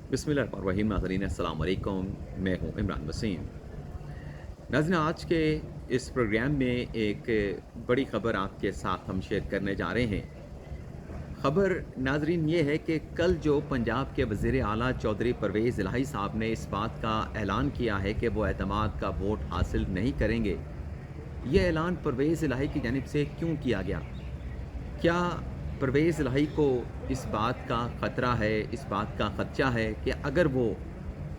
बिस्मिल्लाहिर्रहमानिर्रहीम। नाज़रीन अस्सलाम वालेकुम, मैं हूँ इमरान वसीम। नाज़रीन, आज के इस प्रोग्राम में एक बड़ी ख़बर आपके साथ हम शेयर करने जा रहे हैं। ख़बर नाज़रीन ये है कि कल जो पंजाब के वज़ीर आला चौधरी परवेज़ इलाही साहब ने इस बात का ऐलान किया है कि वो एतमाद का वोट हासिल नहीं करेंगे। ये ऐलान परवेज़ इलाही की जानिब से क्यों किया गया? क्या परवेज़ इलाही को इस बात का ख़तरा है, इस बात का ख़दशा है कि अगर वो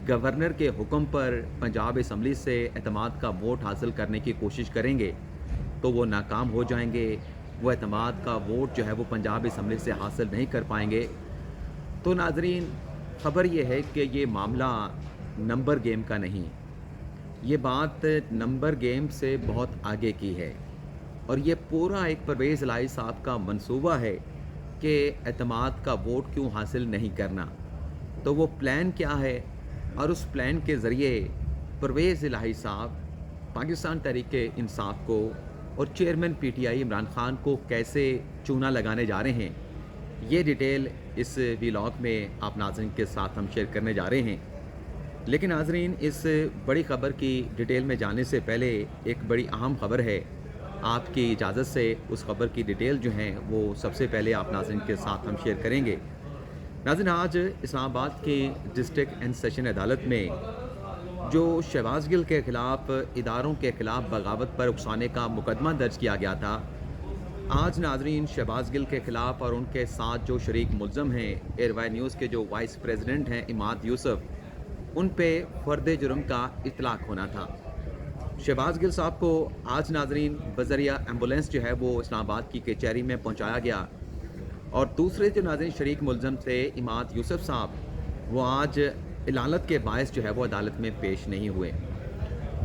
गवर्नर के हुक्म पर पंजाब असम्बली से एतमाद का वोट हासिल करने की कोशिश करेंगे, तो वो नाकाम हो जाएँगे, वो एतमाद का वोट जो है वो पंजाब असम्बली से हासिल नहीं कर पाएँगे। तो नाज़रीन, ख़बर ये है कि ये मामला नंबर गेम का नहीं, ये बात नंबर गेम से बहुत आगे की है। और ये पूरा एक परवेज़ इलाही साहब का मंसूबा है कि एतमाद का वोट क्यों हासिल नहीं करना। तो वो प्लान क्या है और उस प्लान के ज़रिए परवेज़ इलाही साहब पाकिस्तान तहरीक-ए-इंसाफ को और चेयरमैन पीटीआई इमरान खान को कैसे चूना लगाने जा रहे हैं, ये डिटेल इस व्लॉग में आप नाज़रीन के साथ हम शेयर करने जा रहे हैं। लेकिन नाज़रीन, इस बड़ी ख़बर की डिटेल में जाने से पहले एक बड़ी अहम ख़बर है। आपकी इजाज़त से उस ख़बर की डिटेल जो हैं वो सबसे पहले आप नाज़रीन के साथ हम शेयर करेंगे। नाज़रीन, आज इस्लामाबाद की डिस्ट्रिक्ट एंड सेशन अदालत में जो शहबाज गिल के ख़िलाफ़ इदारों के ख़िलाफ़ बगावत पर उकसाने का मुकदमा दर्ज किया गया था, आज नाज़रीन शहबाज गिल के ख़िलाफ़ और उनके साथ जो शरीक मुल्ज़म हैं, एयरवाई न्यूज़ के जो वाइस प्रेसिडेंट हैं इमाद यूसुफ, उन पे फ़र्द जुर्म का इतलाक़ होना था। शहबाज गिल साहब को आज नाज़रीन बज़रिया एम्बुलेंस जो है वो इस्लामाबाद की कचहरी में पहुंचाया गया और दूसरे जो नाज़रीन शरीक मुल्ज़म थे इमाद यूसुफ साहब, वो आज इलालत के बायस जो है वो अदालत में पेश नहीं हुए।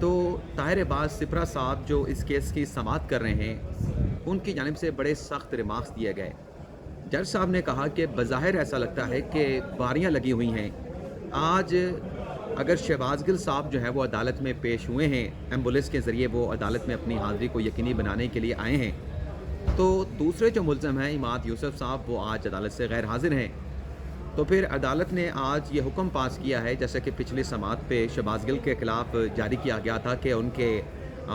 तो ताहिर अब्बास सिपरा साहब जो इस केस की समाअत कर रहे हैं, उनकी जानिब से बड़े सख्त रिमार्क्स दिए गए। जज साहब ने कहा कि बज़ाहिर ऐसा लगता है कि बारियां लगी हुई हैं। आज अगर शहबाज गिल साहब जो है वो अदालत में पेश हुए हैं, एम्बुलेंस के ज़रिए वो अदालत में अपनी हाज़िरी को यकीनी बनाने के लिए आए हैं, तो दूसरे जो मुल्ज़म हैं इमाद यूसुफ साहब, वो आज अदालत से गैर हाज़िर हैं। तो फिर अदालत ने आज ये हुक्म पास किया है, जैसे कि पिछली समाअत पे शहबाज गिल के ख़िलाफ़ जारी किया गया था कि उनके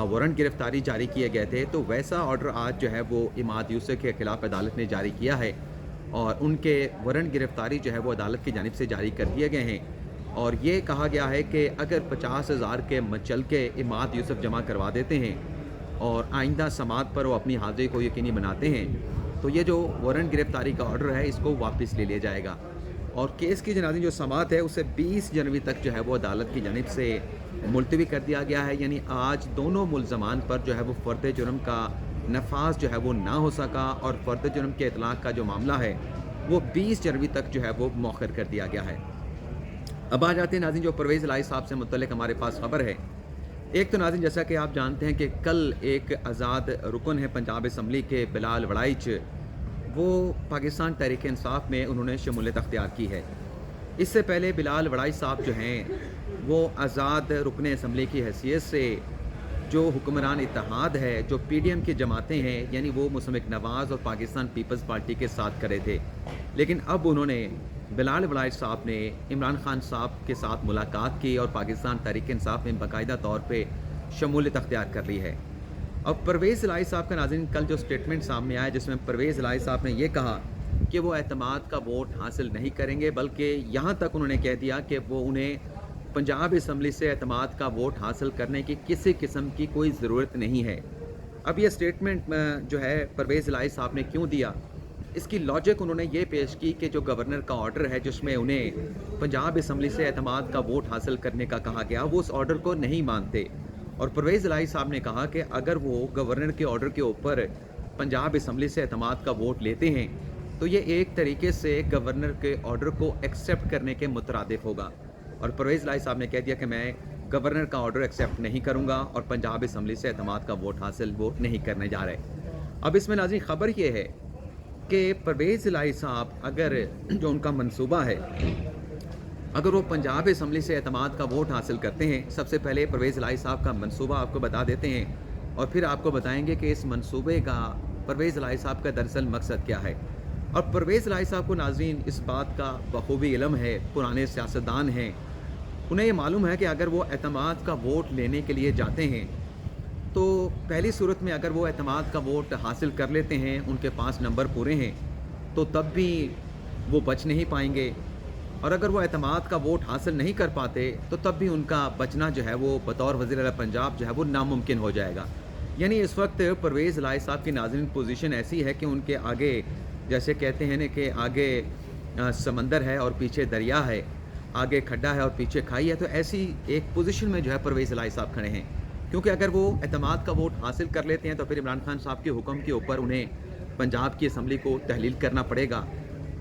वारंट गिरफ़्तारी जारी किए गए थे, तो वैसा ऑर्डर आज जो है वो इमाद यूसुफ के ख़िलाफ़ अदालत ने जारी किया है और उनके वारंट गिरफ़्तारी जो है वो अदालत की जानिब से जारी कर दिए गए हैं। और ये कहा गया है कि अगर 50,000 के मचलके इमाद यूसुफ जमा करवा देते हैं और आइंदा समाअत पर वो अपनी हाज़िरी को यकीनी बनाते हैं, तो ये जो वारंट गिरफ़्तारी का ऑर्डर है इसको वापस ले लिया जाएगा और केस की जनाज़ी जो समाअत है उसे 20 जनवरी तक जो है वो अदालत की जानिब से मुलतवी कर दिया गया है। यानी आज दोनों मुल्ज़मान पर जो है वो फ़र्द जुर्म का नफाज जो है वो ना हो सका और फ़र्द जुर्म के इतलाक़ का जो मामला है वो 20 जनवरी तक जो है वो मौखर कर दिया गया है। अब आ जाते हैं नाज़रीन जो परवेज़ इलाही साहब से मुतल्लिक़ हमारे पास ख़बर है। एक तो नाज़रीन, जैसा कि आप जानते हैं कि कल एक आज़ाद रुकन है पंजाब असम्बली के बिलाल वड़ाइच, वो पाकिस्तान तहरीक-ए-इंसाफ में उन्होंने शमूलियत अख्तियार की है। इससे पहले बिलाल वड़ाइच साहब जो हैं वो आज़ाद रुकन असम्बली की हैसियत से जो हुक्मरान इत्तेहाद है, जो पीडीएम की जमातें हैं, यानी वो मुस्लिम नवाज़ और पाकिस्तान पीपल्स पार्टी के साथ करे थे। लेकिन अब उन्होंने बिलाल वड़ाइच साहब ने इमरान खान साहब के साथ मुलाकात की और पाकिस्तान तहरीक-ए-इंसाफ में बाकायदा तौर पे शमूलियत अख्तियार कर ली है। अब परवेज़ इलाही साहब का नाज़रीन कल जो स्टेटमेंट सामने आया, जिसमें परवेज़ इलाही साहब ने ये कहा कि वो एतमाद का वोट हासिल नहीं करेंगे, बल्कि यहाँ तक उन्होंने कह दिया कि वो उन्हें पंजाब असम्बली से एतमाद का वोट हासिल करने की किसी किस्म की कोई ज़रूरत नहीं है। अब ये स्टेटमेंट जो है परवेज़ इलाही साहब ने क्यों दिया, इसकी लॉजिक उन्होंने ये पेश की कि जो गवर्नर का ऑर्डर है जिसमें उन्हें पंजाब असम्बली से एतमाद का वोट हासिल करने का कहा गया, वो उस ऑर्डर को नहीं मानते। और परवेज़ इलाही साहब ने कहा कि अगर वो गवर्नर के ऑर्डर के ऊपर पंजाब असम्बली से एतमाद का वोट लेते हैं, तो ये एक तरीके से गवर्नर के ऑर्डर को एक्सेप्ट करने के मुतरादिफ होगा। और परवेज़ इलाही साहब ने कह दिया कि मैं गवर्नर का ऑर्डर एक्सेप्ट नहीं करूँगा और पंजाब असम्बली से एतमाद का वोट हासिल वो नहीं करने जा रहे। अब इसमें नाज़रीन ख़बर ये है कि परवेज़ इलाही साहब अगर जो उनका मंसूबा है, अगर वो पंजाब असम्बली से एतमाद का वोट हासिल करते हैं, सबसे पहले परवेज़ इलाही साहब का मंसूबा आपको बता देते हैं और फिर आपको बताएंगे कि इस मंसूबे का परवेज़ इलाही साहब का दरअसल मकसद क्या है। और परवेज़ इलाही साहब को नाज़रीन इस बात का बखूबी इल्म है, पुराने सियासतदान हैं, उन्हें ये मालूम है कि अगर वो एतमाद का वोट लेने के लिए जाते हैं, तो पहली सूरत में अगर वो एतमाद का वोट हासिल कर लेते हैं, उनके 5 नंबर पूरे हैं, तो तब भी वो बच नहीं पाएँगे, और अगर वो एतमाद का वोट हासिल नहीं कर पाते, तो तब भी उनका बचना जो है वो बतौर वज़ीर आला पंजाब जो है वो नामुमकिन हो जाएगा। यानी इस वक्त परवेज़ इलाही साहब की नाज़रीन पोजीशन ऐसी है कि उनके आगे, जैसे कहते हैं ना कि आगे समंदर है और पीछे दरिया है, आगे खड्डा है और पीछे खाई है, तो ऐसी एक पोजीशन में जो है परवेज़ इलाही साहब खड़े हैं। क्योंकि अगर वो एतमाद का वोट हासिल कर लेते हैं, तो फिर इमरान खान साहब के हुक्म के ऊपर उन्हें पंजाब की असम्बली को तहलील करना पड़ेगा,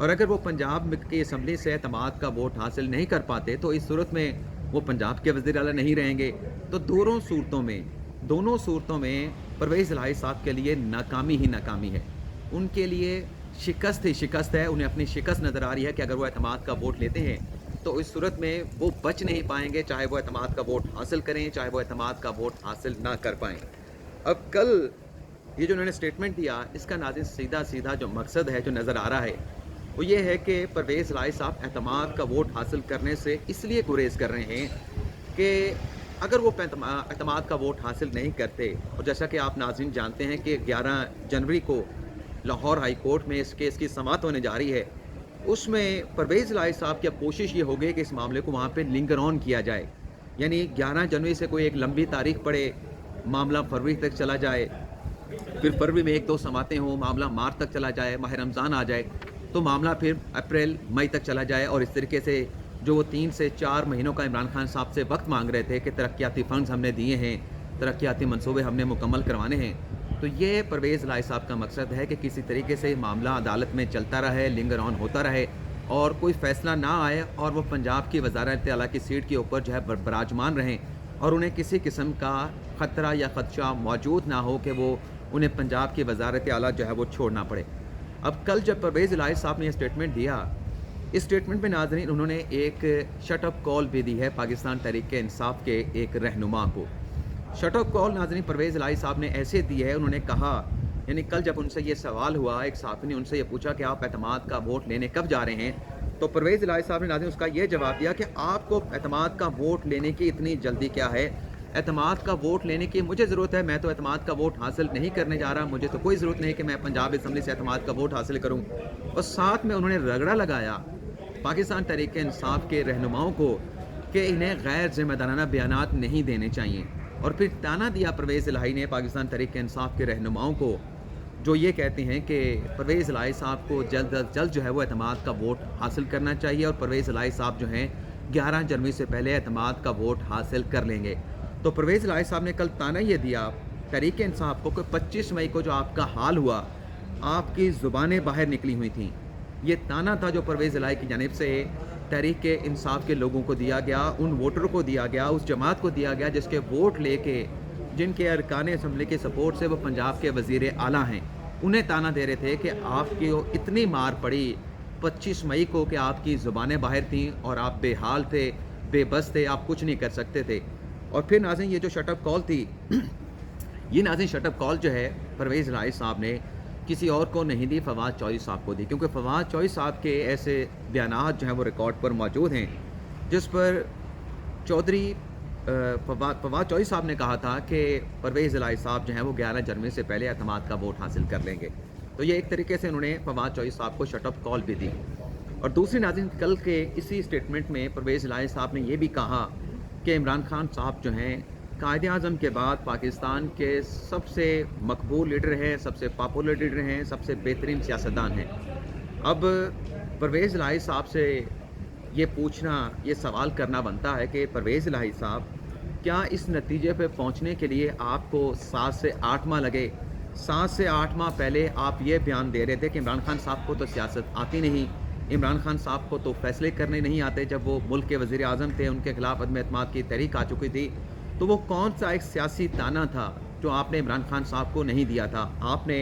और अगर वो पंजाब की असम्बली से एतमाद का वोट हासिल नहीं कर पाते, तो इस सूरत में वो पंजाब के वज़ीर आला नहीं रहेंगे। तो दोनों सूरतों में परवेज़ इलाही साहब के लिए नाकामी ही नाकामी है। उनके लिए शिकस्त ही शिकस्त है, उन्हें अपनी शिकस्त नज़र आ रही है कि अगर वो एतमाद का वोट लेते हैं, तो इस सूरत में वो बच नहीं पाएँगे, चाहे वो एतमाद का वोट हासिल करें, चाहे वो एतमाद का वोट हासिल ना कर पाएँ। अब कल ये जो उन्होंने स्टेटमेंट दिया, इसका नाज़रीन सीधा-सीधा जो मकसद है, जो नज़र आ रहा है, वो ये है कि परवेज़ इलाही साहब एतमाद का वोट हासिल करने से इसलिए गुरेज़ कर रहे हैं कि अगर वो एतमाद का वोट हासिल नहीं करते, और जैसा कि आप नाज़रीन जानते हैं कि 11 जनवरी को लाहौर हाई कोर्ट में इस केस की समाअत होने जा रही है, उसमें परवेज़ इलाही साहब की अब कोशिश ये होगी कि इस मामले को वहाँ पे लिंगर ऑन किया जाए। यानी 11 जनवरी से कोई एक लंबी तारीख पड़े, मामला फरवरी तक चला जाए, फिर फरवरी में 1-2 समातें हों, मामला मार्च तक चला जाए, माह रमज़ान आ जाए, तो मामला फिर अप्रैल मई तक चला जाए, और इस तरीके से जो वो 3 से 4 महीनों का इमरान खान साहब से वक्त मांग रहे थे कि तरक्याती फ़ंड्स हमने दिए हैं, तरक्याती मंसूबे हमने मुकम्मल करवाने हैं, तो ये परवेज़ इलाही साहब का मकसद है कि किसी तरीके से मामला अदालत में चलता रहे, लिंगर ऑन होता रहे, और कोई फ़ैसला ना आए, और वो पंजाब की वज़ारत आला की सीट के ऊपर जो है बराजमान रहें, और उन्हें किसी किस्म का ख़तरा या ख़दशा मौजूद ना हो कि वो उन्हें पंजाब की वज़ारत आला जो है वो छोड़ना पड़े। अब कल जब परवेज़ इलाही साहब ने ये स्टेटमेंट दिया, इस स्टेटमेंट में नाज़रीन उन्होंने एक शट अप कॉल भी दी है पाकिस्तान तहरीक-ए-इंसाफ के एक रहनुमा को। शट अप कॉल नाज़रीन परवेज़ इलाही साहब ने ऐसे दी है, उन्होंने कहा, यानी कल जब उनसे ये सवाल हुआ, एक सहाफ़ी ने उनसे ये पूछा कि आप एतमाद का वोट लेने कब जा रहे हैं, तो परवेज़ इलाही साहब ने नाज़रीन उसका ये जवाब दिया कि आपको एतमाद का वोट लेने की इतनी जल्दी क्या है, एतमाद का वोट लेने की मुझे ज़रूरत है, मैं तो एतमाद का वोट हासिल नहीं करने जा रहा, मुझे तो कोई ज़रूरत नहीं कि मैं पंजाब असम्बली से एतमाद का वोट हासिल करूँ। और साथ में उन्होंने रगड़ा लगाया पाकिस्तान तहरीक-ए-इंसाफ के रहनुमाओं को कि इन्हें गैर ज़िम्मेदाराना बयानात नहीं देने चाहिए, और फिर ताना दिया परवेज़ इलाही ने पाकिस्तान तहरीक-ए-इंसाफ के रहनुमाओं को, जो ये कहते हैं कि परवेज़ इलाही साहब को जल्द अज़ जल्द जो है वो एतमाद का वोट हासिल करना चाहिए, और परवेज़ इलाही साहब जो हैं 11 जनवरी से पहले एतमाद का वोट हासिल कर लेंगे। तो परवेज़ इलाही साहब ने कल ताना ये दिया तहरीक-ए-इंसाफ को कि 25 मई को जो आपका हाल हुआ, आपकी ज़ुबानें बाहर निकली हुई थीं। ये ताना था जो परवेज़ इलाही की जानिब से तहरीक-ए-इंसाफ के लोगों को दिया गया, उन वोटरों को दिया गया, उस जमात को दिया गया जिसके वोट लेके, जिनके अरकान असम्बली के सपोर्ट से वो पंजाब के वज़ीर आला हैं। उन्हें ताना दे रहे थे कि आपकी इतनी मार पड़ी 25 मई को कि आपकी ज़ुबानें बाहर थीं और आप बेहाल थे, बेबस थे, आप कुछ नहीं कर सकते थे। और फिर नाज़रीन ये जो शट अप कॉल थी ये नाज़रीन शट अप कॉल जो है परवेज़ इलाही साहब ने किसी और को नहीं दी, फवाद चौधरी साहब को दी, क्योंकि फवाद चौधरी साहब के ऐसे बयानात जो हैं वो रिकॉर्ड पर मौजूद हैं, जिस पर फवाद चौधरी साहब ने कहा था कि परवेज़ इलाही साहब जो हैं वो 11 जनवरी से पहले एतमाद का वोट हासिल कर लेंगे। तो ये एक तरीके से उन्होंने फवाद चौधरी साहब को शट अप कॉल भी दी। और दूसरी नाज़रीन कल के इसी स्टेटमेंट में परवेज़ इलाही साहब ने ये भी कहा कि इमरान खान साहब जो हैं कायद-ए-आज़म के बाद पाकिस्तान के सबसे मकबूल लीडर हैं, सबसे पॉपुलर लीडर हैं, सबसे बेहतरीन सियासतदान हैं। अब परवेज़ इलाही साहब से ये पूछना, ये सवाल करना बनता है कि परवेज़ इलाही साहब, क्या इस नतीजे पे पहुंचने के लिए आपको 7 से 8 माह लगे? 7 से 8 माह पहले आप ये बयान दे रहे थे कि इमरान खान साहब को तो सियासत आती नहीं, इमरान खान साहब को तो फैसले करने नहीं आते। जब वो मुल्क के वज़ीर आज़म थे, उनके खिलाफ अदम एतमाद की तहरीक आ चुकी थी, तो वो कौन सा एक सियासी ताना था जो आपने इमरान खान साहब को नहीं दिया था? आपने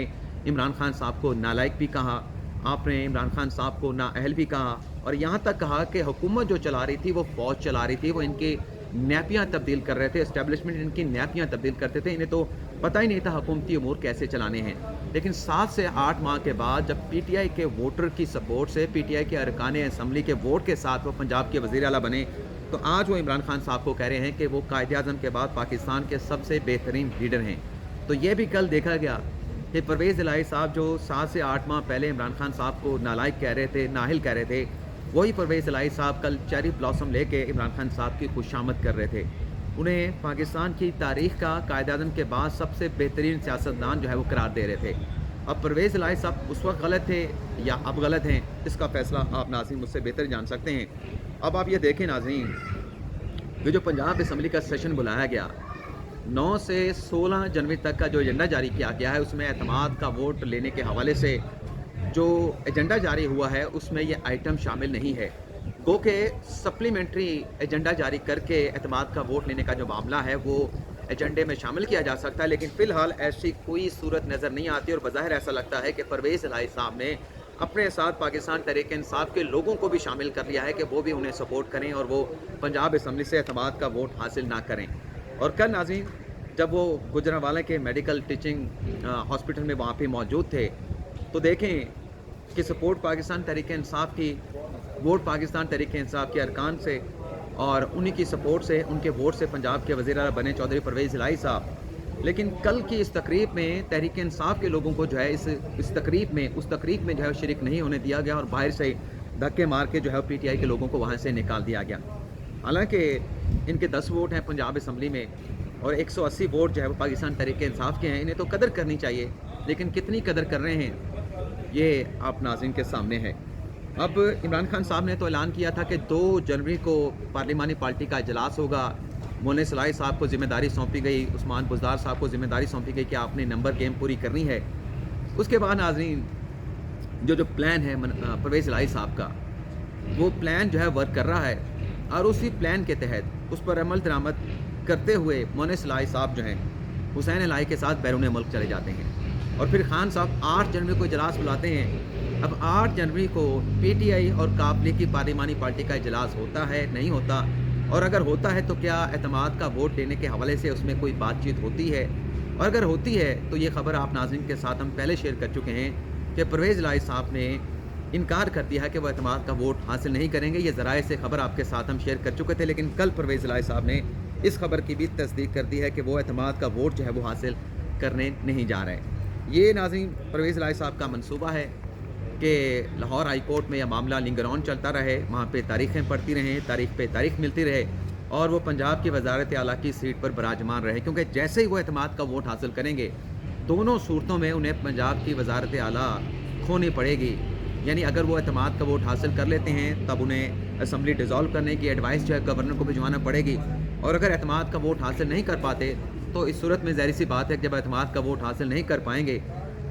इमरान खान साहब को नालायक भी कहा, आपने इमरान खान साहब को नाअहल भी कहा, और यहाँ तक कहा कि हुकूमत जो चला रही थी वो फ़ौज चला रही थी, वो इनकी नैपियाँ तब्दील कर रहे थे, एस्टेब्लिशमेंट इनकी नैपियाँ तब्दील करते थे, इन्हें तो पता ही नहीं था हुकूमती अमूर कैसे चलाने हैं। लेकिन 7 से 8 माह के बाद जब पीटीआई के वोटर की सपोर्ट से, पीटीआई के अरकान असम्बली के वोट के साथ वो पंजाब के वज़ीर आला बने, तो आज वो इमरान खान साहब को कह रहे हैं कि वो कायद-ए-आज़म के बाद पाकिस्तान के सबसे बेहतरीन लीडर हैं। तो ये भी कल देखा गया कि परवेज़ इलाही साहब जो 7 से 8 माह पहले इमरान खान साहब को नालायक कह रहे थे, नाअहल कह रहे थे, वही परवेज़ इलाही साहब कल चेरी ब्लॉसम लेके इमरान खान साहब की खुशामद कर रहे थे। उन्हें पाकिस्तान की तारीख़ का कायद-ए-आज़म के बाद सबसे बेहतरीन सियासतदान जो है वो करार दे रहे थे। अब परवेज़ इलाही साहब उस वक्त गलत थे या अब गलत हैं, इसका फ़ैसला आप नाज़रीन मुझसे बेहतर जान सकते हैं। अब आप ये देखें नाज़रीन, ये जो पंजाब असम्बली का सेशन बुलाया गया, 9 से 16 जनवरी तक का जो एजेंडा जारी किया गया है, उसमें एतमाद का वोट लेने के हवाले से जो एजेंडा जारी हुआ है उसमें ये आइटम शामिल नहीं है। गो के सप्लीमेंट्री एजेंडा जारी करके एतमाद का वोट लेने का जो मामला है वो एजेंडे में शामिल किया जा सकता है, लेकिन फ़िलहाल ऐसी कोई सूरत नज़र नहीं आती और बज़ाहिर ऐसा लगता है कि परवेज़ इलाही साहब ने अपने साथ पाकिस्तान तहरीक-ए-इंसाफ के लोगों को भी शामिल कर लिया है कि वो भी उन्हें सपोर्ट करें और वो पंजाब असम्बली से एतमाद का वोट हासिल ना करें। और कल नाज़रीन जब वो गुजरांवाला के मेडिकल टीचिंग हॉस्पिटल में वहाँ पे मौजूद थे, तो देखें कि सपोर्ट पाकिस्तान तहरीक-ए-इंसाफ की, वोट पाकिस्तान तहरीक-ए-इंसाफ के अरकान से और उन्हीं की सपोर्ट से, उनके वोट से पंजाब के वज़ीर आला बने चौधरी परवेज़ इलाही साहब। लेकिन कल की इस तकरीब में तहरीक-ए-इंसाफ के लोगों को जो है उस तकरीब में जो है शरीक नहीं होने दिया गया और बाहर से धक्के मार के जो है पीटीआई के लोगों को वहाँ से निकाल दिया गया। हालांकि इनके 10 वोट हैं पंजाब असम्बली में और 180 वोट जो है वो पाकिस्तान तहरीक-ए-इंसाफ के हैं। इन्हें तो कदर करनी चाहिए, लेकिन कितनी कदर कर रहे हैं ये आप नाज़रीन के सामने है। अब इमरान खान साहब ने तो ऐलान किया था कि 2 जनवरी को पार्लिमानी पार्टी का इजलास होगा। मौलाना सलाही साहब को ज़िम्मेदारी सौंपी गई, उस्मान बुज़दार साहब को ज़िम्मेदारी सौंपी गई कि आपने नंबर गेम पूरी करनी है। उसके बाद नाज़रीन जो प्लान है परवेज़ इलाही साहब का, वो प्लान जो है वर्क कर रहा है और उसी प्लान के तहत उस पर अमल दरामद करते हुए मौलाना सलाही साहब जो हैं हुसैन इलाही के साथ बैरून मुल्क चले जाते हैं और फिर खान साहब 8 जनवरी को इजलास बुलाते हैं। अब 8 जनवरी को पीटीआई और काबली की पार्लिमानी पार्टी का इजलास होता है, नहीं होता, और अगर होता है तो क्या एतमाद का वोट देने के हवाले से उसमें कोई बातचीत होती है, और अगर होती है तो ये खबर आप नाज़रीन के साथ हम पहले शेयर कर चुके हैं कि परवेज़ इलाही साहब ने इनकार कर दिया है कि वो एतमाद का वोट हासिल नहीं करेंगे। ये ज़राए से खबर आपके साथ हम शेयर कर चुके थे, लेकिन कल परवेज़ इलाही साहब ने इस खबर की भी तस्दीक कर दी है कि वो एतमाद का वोट जो है वो हासिल करने नहीं जा रहे। ये नाज़रीन परवेज़ इलाही साहब का मनसूबा है कि लाहौर हाई कोर्ट में यह मामला लिंगर ऑन चलता रहे, वहाँ पे तारीखें पढ़ती रहें, तारीख पे तारीख मिलती रहे और वो पंजाब की वज़ारत आला की सीट पर बराजमान रहे, क्योंकि जैसे ही वो एतमाद का वोट हासिल करेंगे, दोनों सूरतों में उन्हें पंजाब की वज़ारत आला खोनी पड़ेगी। यानी अगर वो एतमाद का वोट हासिल कर लेते हैं तब उन्हें असम्बली डिज़ोल्व करने की एडवाइस जो है गवर्नर को भिजवाना पड़ेगी, और अगर एतमाद का वोट हासिल नहीं कर पाते तो इस सूरत में ज़ाहिर सी बात है कि जब एतमाद का वोट हासिल नहीं कर पाएंगे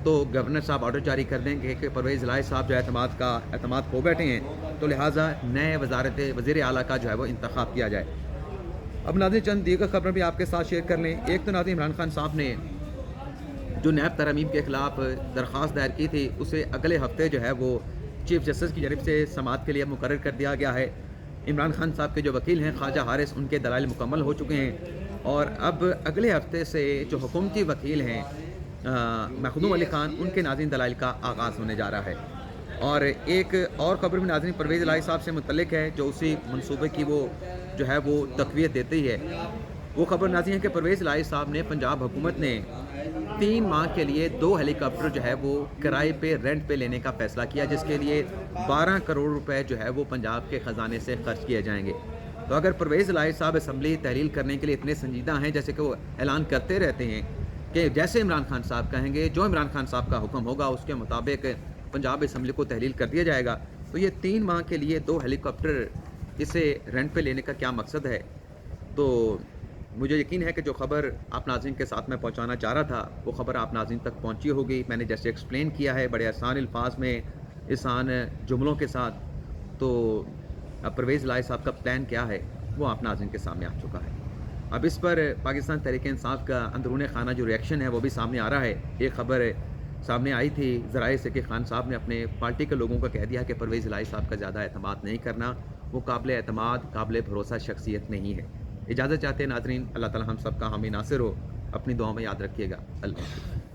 तो गवर्नर साहब ऑर्डर जारी कर देंगे कि परवेज़ इलाही साहब जो एतमाद खो बैठे हैं, तो लिहाजा नए वज़ीर आला का जो है वो इंतखाब किया जाए। अब नाज़रीन चंद दीगर खबर भी आपके साथ शेयर कर लें। एक तो नाज़रीन इमरान खान साहब ने जो नैब तरमीम के ख़िलाफ़ दरख्वास्त दायर की थी, उसे अगले हफ्ते जो है वो चीफ जस्टिस की जानिब से समाअत के लिए मुकर्रर कर दिया गया है। इमरान खान साहब के जो वकील हैं ख्वाजा हारिस, उनके दलाइल मुकम्मल हो चुके हैं और अब अगले हफ्ते से जो हुकूमती वकील हैं मखदूम अली खान, उनके नाज़रीन दलाइल का आगाज़ होने जा रहा है। और एक और खबर भी नाज़रीन परवेज़ इलाही साहब से मुतल्लिक है जो उसी मनसूबे की वो जो है वो तक़वियत देती है। वो खबर नाज़रीन है कि परवेज़ इलाही साहब ने, पंजाब हुकूमत ने 3 माह के लिए 2 हेलीकॉप्टर जो है वो किराए पे, रेंट पे लेने का फ़ैसला किया, जिसके लिए 12 करोड़ रुपए जो है वो पंजाब के ख़जाने से खर्च किए जाएंगे। तो अगर परवेज़ इलाही साहब असम्बली तहलील करने के लिए इतने संजीदा हैं, जैसे कि वो ऐलान करते रहते हैं कि जैसे इमरान खान साहब कहेंगे, जो इमरान खान साहब का हुक्म होगा उसके मुताबिक पंजाब असम्बली को तहलील कर दिया जाएगा, तो ये 3 माह के लिए 2 हेलीकॉप्टर इसे रेंट पे लेने का क्या मकसद है। तो मुझे यकीन है कि जो खबर आप नाज़रीन के साथ में पहुंचाना चाह रहा था, वो खबर आप नाज़रीन तक पहुंची होगी। मैंने जैसे एक्सप्लेन किया है बड़े आसान अल्फाज में, आसान जुमलों के साथ, तो परवेज़ इलाही साहब का प्लान क्या है वो आप नाज़रीन के सामने आ चुका है। अब इस पर पाकिस्तान तहरीक-ए-इंसाफ का अंदरूनी खाना जो रिएक्शन है वो भी सामने आ रहा है। एक खबर सामने आई थी ज़राए से कि खान साहब ने अपने पार्टी के लोगों को कह दिया कि परवेज़ इलाही साहब का ज़्यादा एतमाद नहीं करना, वो काबिल एतमाद, काबिल भरोसा शख्सियत नहीं है। इजाज़त चाहते हैं नाज़रीन, अल्लाह ताला हम सब का हामी नासिर हो। اپنی دعاؤں میں یاد رکھیے گا۔ اللہ حافظ۔